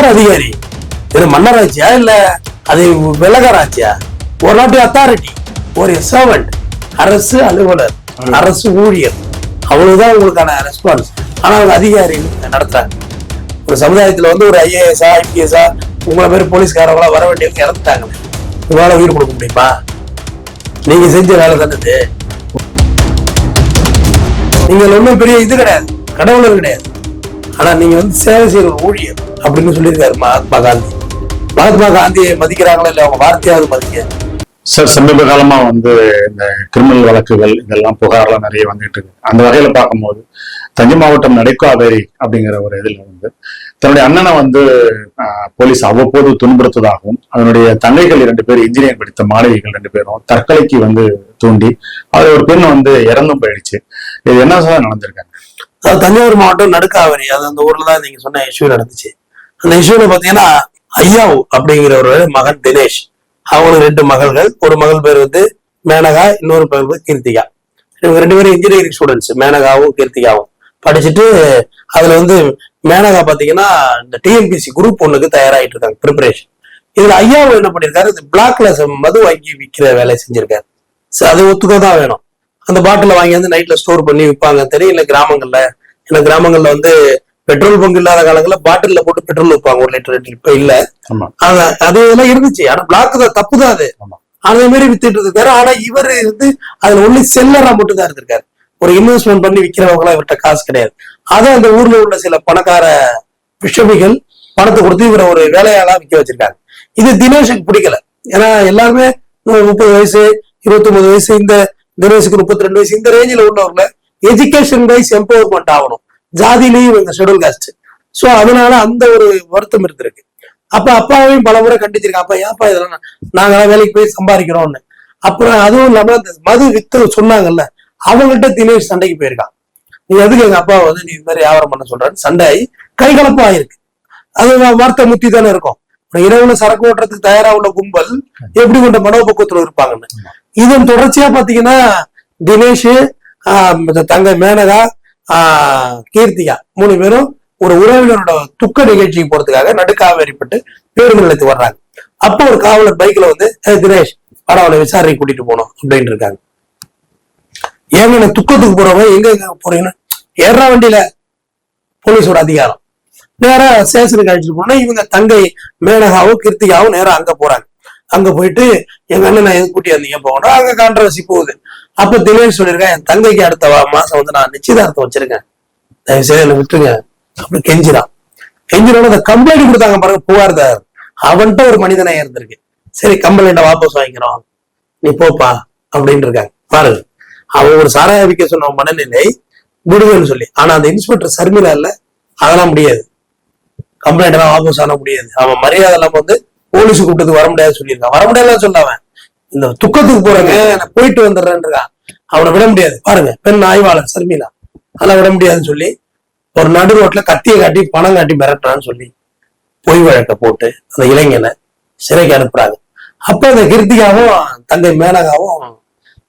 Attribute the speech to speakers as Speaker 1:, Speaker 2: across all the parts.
Speaker 1: யார் அதிகாரி? இது மன்னராட்சியா இல்ல அது விலகராட்சியா? ஒரு நாட்டு அத்தாரிட்டி, ஒரு சர்வெண்ட், அரசு அலுவலர், அரசு ஊழியர், அவ்வளவுதான் உங்களுக்கான ரெஸ்பான்ஸ். ஆனா அவங்க அதிகாரி நடத்துறாங்க. ஒரு சமுதாயத்துல வந்து ஒரு ஐஏஎஸ்ஆ ஐபிஎஸ்ஆ உங்களை பேர் போலீஸ்காரங்களா வர வேண்டியவங்க இறந்துட்டாங்க. உங்களால உயிர் கொடுக்க முடியுமா? நீங்க செஞ்ச வேலை தானே. நீங்க ஒன்றும் பெரிய இது கிடையாது, கடவுளர் கிடையாது. ஆனா நீங்க வந்து சேவை செய்யற ஒரு ஊழியர் அப்படின்னு சொல்லியிருக்காரு மகாத்மா காந்தி. மகாத்மா காந்தியை மதிக்கிறாங்களா இல்ல? அவங்க வார்த்தையாவது மதிக்க.
Speaker 2: சார், சமீப காலமா வந்து இந்த கிரிமினல் வழக்குகள் இதெல்லாம் புகார்லாம் நிறைய வந்துட்டு இருக்கு. அந்த வகையில பார்க்கும்போது தஞ்சை மாவட்டம் நடைக்காவேரி அப்படிங்கிற ஒரு இதுல வந்து தன்னுடைய அண்ணனை வந்து போலீஸ் அவ்வப்போது துன்புறுத்ததாகவும், அதனுடைய தங்கைகள் 2 பேர் இன்ஜினியரிங் படித்த மாணவிகள் 2 பேரும் தற்கொலைக்கு வந்து தூண்டி அது ஒரு பெண் வந்து இறந்தும் போயிடுச்சு. இது என்ன சார் நடந்திருக்காங்க?
Speaker 1: தஞ்சாவூர் மாவட்டம் நடுக்காவேரி, அது அந்த ஊர்ல தான் நீங்க சொன்ன இஷ்யூ நடந்துச்சு. அந்த இஷ்யூல பாத்தீங்கன்னா ஐயாவு அப்படிங்கிற ஒரு மகன் தினேஷ், அவங்களுக்கு 2 மகள்கள். ஒரு மகள் பேர் வந்து மேனகா, இன்னொரு பேர் வந்து கீர்த்திகா. இவங்க 2 பேரும் இன்ஜினியரிங் ஸ்டூடெண்ட்ஸ், மேனகாவும் கீர்த்திகாவும். படிச்சுட்டு அதுல வந்து மேனகா பாத்தீங்கன்னா இந்த டிஎன்பிசி குரூப் 1க்கு தயாராகிட்டு இருக்காங்க, ப்ரிப்பரேஷன். இதுல ஐயாவும் என்ன பண்ணிருக்காரு, இந்த பிளாக்ல மது வாங்கி விற்கிற வேலையை செஞ்சிருக்காரு. அது ஒத்துக்கதான் வேணும். அந்த பாட்டில வாங்கி வந்து நைட்ல ஸ்டோர் பண்ணி விற்பாங்க தெரியல கிராமங்கள்ல. ஏன்னா கிராமங்கள்ல வந்து பெட்ரோல் பங்க் இல்லாத காலங்கள்ல பாட்டில போட்டு பெட்ரோல் வைப்பாங்க 1 லிட்டர் 2 இப்ப இல்ல. அது இதெல்லாம் இருந்துச்சு. ஆனா பிளாக் தான், தப்பு தான் அது. அதே மாதிரி வித்துட்டு இருக்காரு. ஆனா இவர் வந்து அதுல ஒண்ணு செல்லரா மட்டும் தான் இருந்திருக்காரு. ஒரு இன்வெஸ்ட்மெண்ட் பண்ணி விற்கிறவங்களா இவர்கிட்ட காசு கிடையாது. அதான் அந்த ஊர்ல உள்ள சில பணக்கார விஷமிகள் பணத்தை கொடுத்து இவரை ஒரு வேலையாளா விற்க வச்சிருக்காங்க. இது தினேஷுக்கு பிடிக்கல. ஏன்னா எல்லாருமே 30 வயசு 29 வயசு, இந்த தினேஷுக்கு 32 வயசு, இந்த ரேஞ்சில் உள்ளவங்கள எஜுகேஷன் வைஸ் எம்பவர்மெண்ட் ஆகணும். ஜாதியிலையும் இவங்க ஷெட்யூல் காஸ்ட். சோ அதனால அந்த ஒரு வருத்தம் இருந்திருக்கு. அப்ப அப்பாவையும் பல முறை கண்டிச்சிருக்காங்க. அப்பா ஏன்ப்பா இதெல்லாம் நாங்களாம் வேலைக்கு போய் சம்பாதிக்கிறோம்னு. அப்புறம் அதுவும் இல்லாம அந்த மது வித்து சொன்னாங்கல்ல, அவங்கள்ட்ட தினேஷ் சண்டைக்கு போயிருக்கான். நீ எதுக்கு எங்க அப்பா வந்து நீ இந்த மாதிரி வியாபாரம் பண்ண சொல்றான்னு சண்டை ஆகி கைகலப்பா ஆயிருக்கு. அது வார்த்தை முத்தி தானே இருக்கும். இரவுல சரக்கு ஓட்டுறதுக்கு தயாரா உள்ள கும்பல் எப்படி கொண்ட மனோபக்குவத்துல இருப்பாங்கன்னு. இதன் தொடர்ச்சியா பாத்தீங்கன்னா தினேஷ், தங்கை மேனகா, கீர்த்திகா 3 பேரும் ஒரு உறவினரோட துக்க நிகழ்ச்சிக்கு போறதுக்காக நடுக்காவேரிப்பட்டு பேருந்து நிலையத்துக்கு வர்றாங்க. அப்போ ஒரு காவலர் பைக்ல வந்து தினேஷ் அவனை விசாரணை கூட்டிட்டு போனோம் அப்படின்னு இருக்காங்க. ஏங்க துக்கத்துக்கு போறவங்க எங்க போறீங்கன்னா ஏறா வண்டியில போலீஸோட அதிகாரம். நேரா ஸ்டேஷனுக்கு அழைச்சிட்டு போனா இவங்க தங்கை மேனகாவும் கீர்த்திகாவும் நேரம் அங்க போறாங்க. அங்க போயிட்டு எங்க அண்ணன் நான் எது கூட்டி வந்தீங்க போகணும், அங்க கான்ட்ரவர்சி போகுது. அப்ப தினேஷ் சொல்லியிருக்கேன், என் தங்கைக்கு அடுத்த மாசம் வந்து நான் நிச்சயதார்த்தம் வச்சிருக்கேன், தயவு செய்து என்ன விட்டுருங்க அப்படி கெஞ்சிடான். கெஞ்சிரோட அந்த கம்ப்ளைண்ட் கொடுத்தாங்க பாருங்க, புகார்தார். அவன்கிட்ட ஒரு மனிதனாக இருந்திருக்கு. சரி கம்ப்ளைண்ட வாபஸ் வாங்கிக்கிறோம், நீ போப்பா அப்படின்னு இருக்காங்க பாருங்க. அவன் ஒரு சாராய விற்க சொன்ன மனநிலை விடுதல்னு சொல்லி. ஆனா அந்த இன்ஸ்பெக்டர் சர்மிலா இல்ல, அதெல்லாம் முடியாது, கம்ப்ளைண்ட் எல்லாம் வாபஸ் ஆன முடியாது. அவன் மரியாதை எல்லாம் வந்து போலீஸ் கூப்பிட்டு வர முடியாது சொல்லியிருக்கான். வர முடியாதுன்னு சொன்னவன் இந்த துக்கத்துக்கு போறேங்க நான் போயிட்டு வந்துடுறேன் இருக்கான். அவனை விட முடியாது பாருங்க. பெண் ஆய்வாளர் சர்மிலா அதெல்லாம் விட முடியாதுன்னு சொல்லி ஒரு நடு ரோட்ல கத்தியை காட்டி பணம் காட்டி மிரட்டுறான்னு சொல்லி பொய் வழக்க போட்டு அந்த இளைஞனை சிறைக்கு அனுப்புறாங்க. அப்ப அந்த கீர்த்திகாவும் தங்கை மேனகாவும்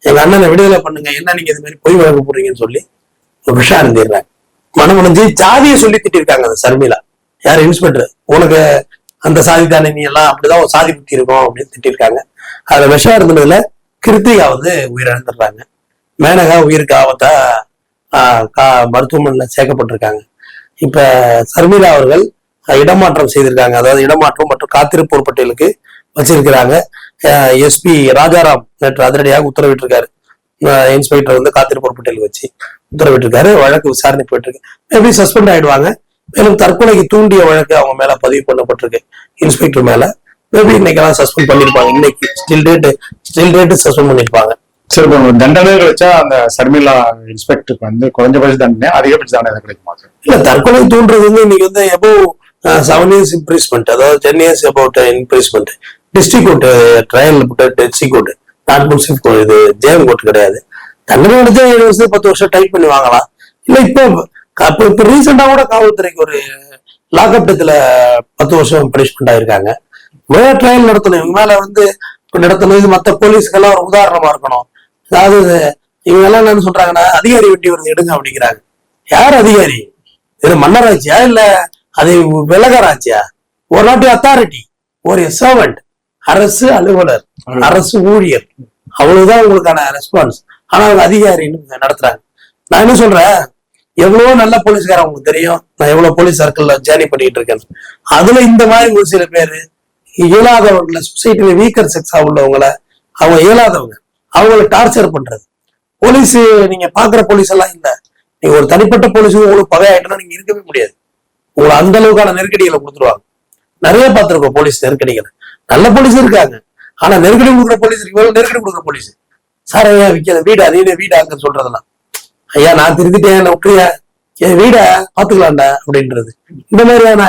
Speaker 1: எங்க அண்ணனை விடுதலை பண்ணுங்க, என்ன நீங்க இது மாதிரி பொய் வழக்கு போடுறீங்கன்னு சொல்லி ஒரு விஷயம் இருந்துடுறாங்க. மனமுடிஞ்சு ஜாதியை சொல்லி திட்டிருக்காங்க அந்த சர்மிலா. யார் இன்ஸ்பெக்டர், உனக்கு அந்த சாதி தானே, நீ எல்லாம் அப்படிதான் ஒரு சாதி புத்தி இருக்கும் அப்படின்னு திட்டிருக்காங்க. அதுல விஷம் இருந்ததுல கிருத்திகா வந்து உயிரிழந்துடுறாங்க. மேனகா உயிருக்கு ஆபத்தா மருத்துவமனையில சேர்க்கப்பட்டிருக்காங்க. இப்ப சர்மிளா அவர்கள் இடமாற்றம் செய்திருக்காங்க. அதாவது இடமாற்றம் மற்றும் காத்திருப்போர் பட்டியலுக்கு வச்சிருக்கிறாங்க. எஸ்பி ராஜாராம் நேற்று அதிரடியாக உத்தரவிட்டிருக்காரு. இன்ஸ்பெக்டர் வந்து காத்திருப்போர் பட்டியலுக்கு வச்சு உத்தரவிட்டிருக்காரு. வழக்கு விசாரணை போயிட்டு இருக்கு. மேபி சஸ்பெண்ட் ஆயிடுவாங்க. மேலும் தற்கொலைக்கு தூண்டிய வழக்கு அவங்க மேல பதிவு பண்ணப்பட்டிருக்கு இன்ஸ்பெக்டர் மேல. மேபி இன்னைக்கெல்லாம் சஸ்பெண்ட் பண்ணிருப்பாங்க. இன்னைக்கு ஸ்டில் டேட் சஸ்பெண்ட் பண்ணிருப்பாங்க.
Speaker 2: சரி, தண்டனை கிடைச்சா அந்த சர்மிளா இன்ஸ்பெக்டருக்கு வந்து குறைஞ்சபட்ச தண்டனை அதிகபட்ச தண்டனை கிடைக்குமா?
Speaker 1: இல்ல, தற்கொலை தூண்டுறது வந்து இன்னைக்கு வந்து எபோவ் 7 years இம்ப்ரீஸ்மெண்ட், அதாவது 10 years about imprisonment. District court trial district court, not munsif court, இது ஜேஎம் கோர்ட் கிடையாது. தண்டனை கிடைச்சா 7 வருஷம் 10 வருஷம் டைப் பண்ணி வாங்கலாம். இல்ல இப்ப ரீசெண்டா கூட காவல்துறைக்கு ஒரு லாக்அப் டெத்ல 10 வருஷம் பனிஷ்மெண்ட் ஆயிருக்காங்க. வேற ட்ரையல் நடத்தணும் இவங்க மேல வந்து நடத்தணும். இது மத்த போலீஸ்க்கெல்லாம் ஒரு உதாரணமா இருக்கணும். அதாவது இவங்க எல்லாம் என்ன சொல்றாங்கன்னா அதிகாரி வெட்டி வருது எடுங்க அப்படிங்கிறாங்க. யார் அதிகாரி? இது மன்னராட்சியா இல்ல அது விலகராட்சியா? ஒரு நாட்டு அத்தாரிட்டி, ஒரு சர்வெண்ட், அரசு அலுவலர், அரசு ஊழியர், அவ்வளவுதான் உங்களுக்கான ரெஸ்பான்ஸ். ஆனா அவங்க அதிகாரின்னு நடத்துறாங்க. நான் என்ன சொல்றேன், எவ்வளவோ நல்ல போலீஸ்காரன் உங்களுக்கு தெரியும். நான் எவ்வளவு போலீஸ் சர்க்கிள்ல ஜேர்னி பண்ணிட்டு இருக்கேன். அதுல இந்த மாதிரி ஒரு சில பேரு இயலாதவங்களை, சொசைட்டில வீக்கர் செக்ஸா உள்ளவங்களை, அவங்க இயலாதவங்க, அவங்களை டார்ச்சர் பண்றது. போலீஸ் நீங்க பாக்குற போலீஸ் எல்லாம் இல்ல. நீங்க ஒரு தனிப்பட்ட போலீஸ் உங்களுக்கு பகையாயிட்டுனா நீங்க இருக்கவே முடியாது. உங்களை அந்த அளவுக்கான நெருக்கடிகளை கொடுத்துருவாங்க. நிறைய பார்த்திருக்கோம் போலீஸ் நெருக்கடிகளை. நல்ல போலீஸ் இருக்காங்க, ஆனா நெருக்கடி கொடுக்குற போலீஸ் இவ்வளவு நெருக்கடி கொடுக்குற போலீஸ். சார் ஐயா விற்காத வீடு, அதே வீடாங்க சொல்றதெல்லாம், ஐயா நான் திருத்திட்டேன் என்ன விட்டுறியா, என் வீட பாத்துக்கலாம்டா அப்படின்றது. இந்த மாதிரியான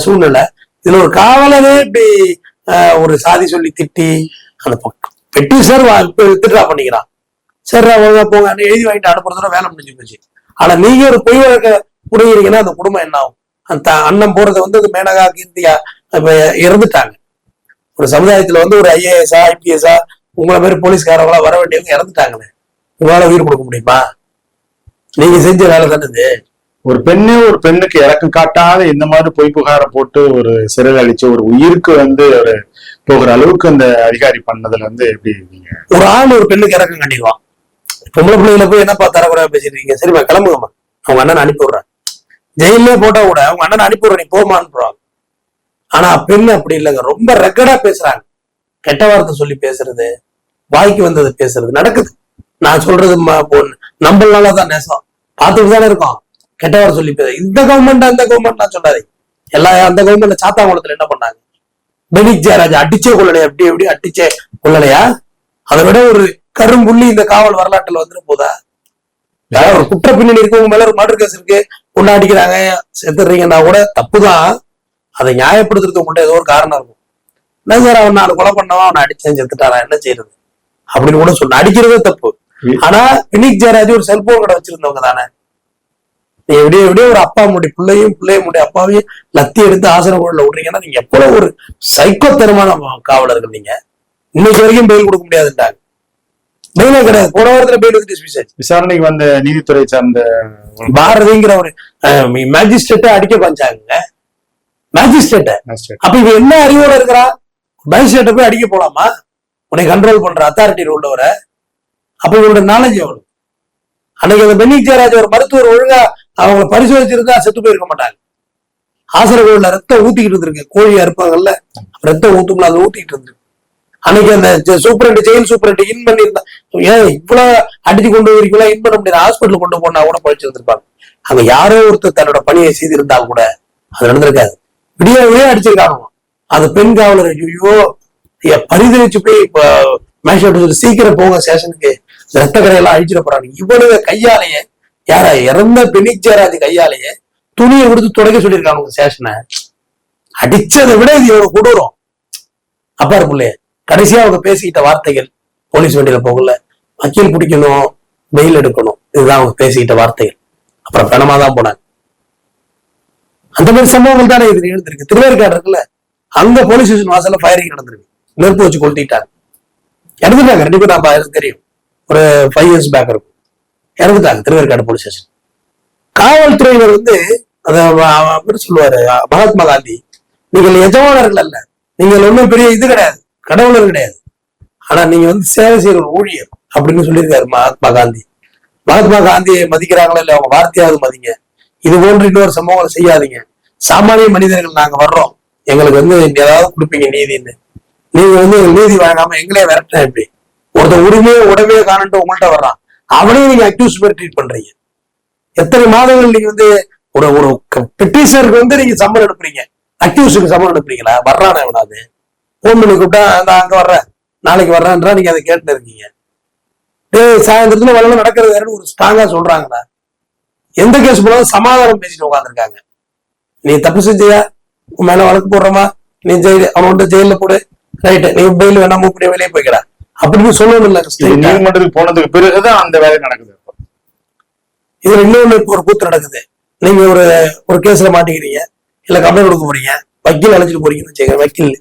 Speaker 1: சூழ்நிலை. இதுல ஒரு காவலரே இப்படி ஒரு சாதி சொல்லி திட்டி அந்த பெட்டி சார் வித்ட்ரா பண்ணிக்கிறான். சரி அவங்க போங்க எழுதி வாங்கிட்டு அனுப்புறதோட வேலை முடிஞ்சு போச்சு. ஆனா நீங்க ஒரு பொய் வழக்க புரியுறீங்கன்னா அந்த குடும்பம் என்ன ஆகும்? அந்த அண்ணன் போறதை வந்து மேனகா, கீர்த்தியா இப்ப இறந்துட்டாங்க. ஒரு சமுதாயத்துல வந்து ஒரு ஐஏஎஸ்ஆ, ஐபிஎஸ்ஆ, உங்களை மாதிரி போலீஸ்காரங்களா வர வேண்டியவங்க இறந்துட்டாங்களே, உங்களால உயிர் கொடுக்க முடியுமா? நீங்க செஞ்ச வேலை தானே.
Speaker 2: ஒரு பெண்ணுக்கு இறக்கம் காட்டாத இந்த மாதிரி பொய் புகாரை போட்டு ஒரு சிறையில் அழிச்சு ஒரு உயிருக்கு வந்து ஒரு போகிற அளவுக்கு அந்த அதிகாரி பண்ணதுல வந்து எப்படி நீங்க?
Speaker 1: ஒரு ஆள் ஒரு பெண்ணுக்கு இறக்கம் கண்டிடுவான். பொம்பளை பிள்ளைகளை போய் என்னப்பா தரக்குறையா பேசிருக்கீங்க, சரிம்மா கிளம்புங்கம்மா, அவங்க அண்ணன் அனுப்பி விடுறேன். ஜெயிலே போட்டா கூட அவங்க அண்ணன் அனுப்பி விடுறேன், நீ போமா அனுப்புறாங்க. ஆனா பெண் அப்படி இல்லைங்க, ரொம்ப ரெக்கடா பேசுறாங்க. கெட்ட வார்த்தை சொல்லி பேசுறது, வாய்க்கு வந்தது பேசுறது நடக்குது. நான் சொல்றது நம்மளாலதான் நேசம் பார்த்துட்டு தானே இருக்கோம். கெட்ட வார்த்தை சொல்லி பேச இந்த கவர்மெண்ட் அந்த கவர்மெண்ட் நான் சொல்லாது. அந்த கவர்மெண்ட்ல சாத்தாங்குளத்துல என்ன பண்ணாங்க? பெனிக் ஜெயராஜ் அடிச்சே கொள்ளலையா? எப்படி அடிச்சே கொள்ளலையா? அதை விட ஒரு கரும்புள்ளி இந்த காவல் வரலாற்றுல வந்துட போதா? ஒரு குற்ற பின்னணி இருக்கவங்க மேல ஒரு மர்டர் கேஸ் இருக்கு, ஒண்ணு அடிக்கிறாங்க, செத்துறீங்கன்னா கூட தப்புதான். அதை நியாயப்படுத்துறதுக்கு உங்கள்கிட்ட ஏதோ ஒரு காரணம் இருக்கும். என்ன சார் அவன் 4 கொலை பண்ணவன், அவனை அடிச்சேன் செத்துட்டாரா, என்ன செய்யறது அப்படின்னு கூட சொன்ன. அடிக்கிறதே தப்பு. ஆனா பெனிக் ஜெயராஜ் ஒரு செல்போன் கடை வச்சிருந்தவங்க தானே. எப்படியே ஒரு அப்பா முடி பிள்ளையும் முடி அப்பாவையும் லத்தி எடுத்து ஆசிரம விடுறீங்கன்னா நீங்க எவ்வளவு ஒரு சைக்கோத்தனமான காவலர்கள். நீங்க இன்னைக்கு வரைக்கும் பெயில் கொடுக்க முடியாதுட்டாங்க. பெயிலே கிடையாது. போன வாரத்துல பெயில் வந்து
Speaker 2: விசாரணைக்கு வந்த நீதித்துறை சார்ந்த
Speaker 1: பாரதிங்கிற ஒரு மேஜிஸ்ட்ரேட்டை அடிக்க பாஞ்சாங்க. மேஜிஸ்ட்ரேட்டை அப்ப இவ என்ன அறிவோட இருக்கிறா? மேஜிஸ்ட்ரேட்டை போய் அடிக்க போலாமா? உன்னை கண்ட்ரோல் பண்ற அத்தாரிட்டி உள்ளவரை. அப்ப இவங்களோட நாலேஜ் எவ்வளவு? அன்னைக்கு அந்த பெனிக் ஜெயராஜ் ஒரு மருத்துவர் ஒழுங்கா அவங்க பரிசோதிச்சிருந்தா செத்து போயிருக்க மாட்டாங்க. ஆசிரியர்கள ரத்தம் ஊத்திக்கிட்டு இருந்திருக்கு. கோழி அறுப்பாங்கல்ல, ரத்தம் ஊத்தும்ல, அதை ஊத்திக்கிட்டு இருந்திருக்கு. அன்னைக்கு அந்த சூப்பரண்ட், ஜெயில் சூப்பரண்ட் இன் பண்ணிருந்தா, ஏன் இவ்வளவு அடிச்சு கொண்டு வரீங்களா, இன் பண்ண முடியாது, ஹாஸ்பிட்டல் கொண்டு போனா கூட பழிச்சிருந்திருப்பாங்க. அங்க யாரோ ஒருத்தர் தன்னோட பணியை செய்திருந்தா கூட அது நடந்திருக்காது. விடியவே அடிச்சிருக்காங்க. அது பெண் காவலர் ஐயோ பரிதவிச்சு போய் இப்ப மேஜிஸ்ட்ரேட் சீக்கிரம் போங்க ஸ்டேஷனுக்கு, ரத்த கரையெல்லாம் அழிச்சிட போறாங்க. இவனுங்க கையாலேயே, யாரா இறந்த பெனிக் ஜெயராஜ் கையாலேயே துணியை கொடுத்து துடைக்க சொல்லியிருக்காங்க ஸ்டேஷனை. அடிச்சதை விட இது எவ்வளவு கொடூரம். அப்பாரு பிள்ளைய கடைசியா அவங்க பேசிக்கிட்ட வார்த்தைகள், போலீஸ் வண்டியில போகல, வக்கீல் பிடிக்கணும், பெயில் எடுக்கணும், இதுதான் அவங்க பேசிக்கிட்ட வார்த்தைகள். அப்புறம் பணமா தான் போனாங்க. அந்த மாதிரி சம்பவங்கள் தானே இது எழுந்திருக்கு. திருவேற்காடு இருக்குல்ல, அங்க போலீஸ் ஸ்டேஷன் வாசல்ல ஃபயரிங் நடந்திருக்கு. நெருப்பு வச்சு கொளுத்திட்டாங்க, இறந்துட்டாங்க. 2 பேர் எனக்கு தெரியும், ஒரு 5 years பேக் இருக்கும், இறந்துட்டாங்க திருவேற்காடு போலீஸ் ஸ்டேஷன். காவல்துறையினர் வந்து அதை சொல்லுவாரு மகாத்மா காந்தி, நீங்கள் எஜமானர்கள் அல்ல, நீங்கள் ஒன்றும் பெரிய இது கிடையாது, கடவுளர் கிடையாது, ஆனா நீங்க வந்து சேவை செய்யற ஒரு ஊழியர் அப்படின்னு சொல்லியிருக்காரு மகாத்மா காந்தி. மகாத்மா காந்தியை மதிக்கிறாங்களா இல்ல, அவங்க வார்த்தையாவது மதிங்க. இது போன்ற இன்னொரு சம்பவங்களை செய்யாதீங்க. சாமானிய மனிதர்கள் நாங்க வர்றோம், எங்களுக்கு வந்து ஏதாவது கொடுப்பீங்க நீதின்னு. நீங்க வந்து நீதி வழங்காம எங்களே விரட்டினா எப்படி? ஒருத்தர் உடமையை காணட்டு உங்கள்கிட்ட வர்றான், அவனையும் நீங்க அக்யூஸ் பேர் ட்ரீட் பண்றீங்க. எத்தனை மாதங்கள் நீங்க வந்து ஒரு பெட்டிஷனருக்கு வந்து நீங்க சம்பளம் அனுப்புறீங்க, அக்யூஸுக்கு சம்பளம் அனுப்புறீங்களா? வர்றானா எவனாது? போன் பண்ணி கூப்பிட்டா அங்க வர்றேன், நாளைக்கு வர்றேன்றா நீங்க அதை கேட்டு இருக்கீங்க. சாயந்தரத்துல வளர்ந்து நடக்கிறது வேறன்னு ஒரு ஸ்ட்ராங்கா சொல்றாங்களா? எந்த கேஸ் போனாலும் சமாதானம் பேசிட்டு உட்காந்துருக்காங்க. நீ தப்பு செஞ்சியா, உன் மேல வழக்கு போடுறமா, நீ அவன் ஜெயில போடு, ரைட்டு, நீ பெயில் வேணாம இப்படியே வெளியே போய்க்கிறா அப்படின்னு சொல்லணும் இல்ல.
Speaker 2: நீதிமன்றத்துக்கு போனதுக்கு பிறகுதான் அந்த வேலை நடக்குது.
Speaker 1: இதுல இன்னொன்னு ஒரு கூத்து நடக்குது. நீங்க ஒரு கேஸ்ல மாட்டிக்கிறீங்க, இல்ல கம்ப்ளைண்ட் கொடுக்க போறீங்க, வக்கீல் அழைச்சிட்டு போறீங்கன்னு வச்சுக்க.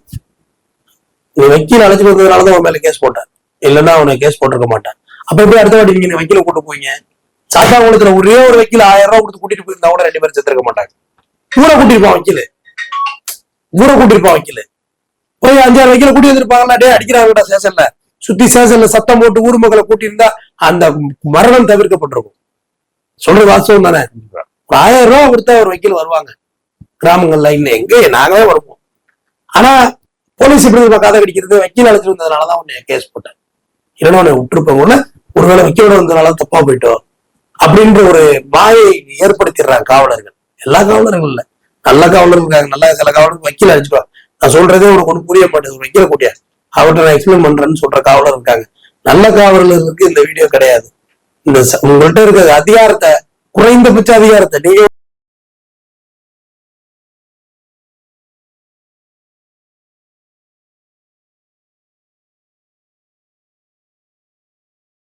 Speaker 1: நீ வக்கீல் அழைச்சிட்டு வந்ததுனாலதான் உன் மேல கேஸ் போட்டேன், இல்லைன்னா அவனை கேஸ் போட்டிருக்க மாட்டேன். அப்ப எப்படி அடுத்த வாட்டி நீங்க வக்கீல கூட்டு போவீங்க? சாத்தாங்குளத்துல ஒரே ஒரு வக்கீல் 1000 ரூபாய் கொடுத்து கூட்டிட்டு போயிருந்தா கூட 2 பேரும் செத்துருக்க மாட்டாங்க. கூட கூட்டிருப்பான் வக்கீல். ஊரை கூட்டிருப்பான் வக்கீல். போய் 5-6 வக்கீல கூட்டி வந்திருப்பாங்களா, டே அடிக்கிறாங்கடா ஸ்டேஷன்ல, சுத்தி ஸ்டேஷன்ல சத்தம் போட்டு ஊர் மக்களை கூட்டியிருந்தா அந்த மரணம் தவிர்க்கப்பட்டிருக்கும். சொல்றது வாஸ்தவம் தானே? ஒரு 1000 ரூபாய் கொடுத்தா ஒரு வக்கீல் வருவாங்க கிராமங்கள்ல. இன்னும் எங்க நாங்களே வருவோம். ஆனா போலீஸ் இப்படி கதை கடிக்கிறது, வக்கீல் அழைச்சிட்டு வந்ததுனாலதான் உன்னை கேஸ் போட்டேன், இல்லைன்னா உன்னை விட்டுருப்பாங்க, ஒருவேளை வக்கீலோட வந்ததுனால தப்பா போயிட்டோம் அப்படின்ற ஒரு மாயை ஏற்படுத்திடுறாங்க காவலர்கள். எல்லா காவலர்கள் இல்ல, நல்ல காவலர்கள் இருக்காங்க. நல்ல சில காவலர்கள் வக்கீல் அழைச்சிட்டு நான் சொல்றதே உனக்கு ஒண்ணு புரிய மாட்டேங்குது, வக்கீல கூட்டியா அவர்கிட்ட நான் எக்ஸ்பிளைன் பண்றேன்னு சொல்ற காவலர் இருக்காங்க. நல்ல காவலர்களுக்கு இந்த வீடியோ கிடையாது. இந்த உங்கள்கிட்ட இருக்க அதிகாரத்தை, குறைந்தபட்ச அதிகாரத்தை நீங்க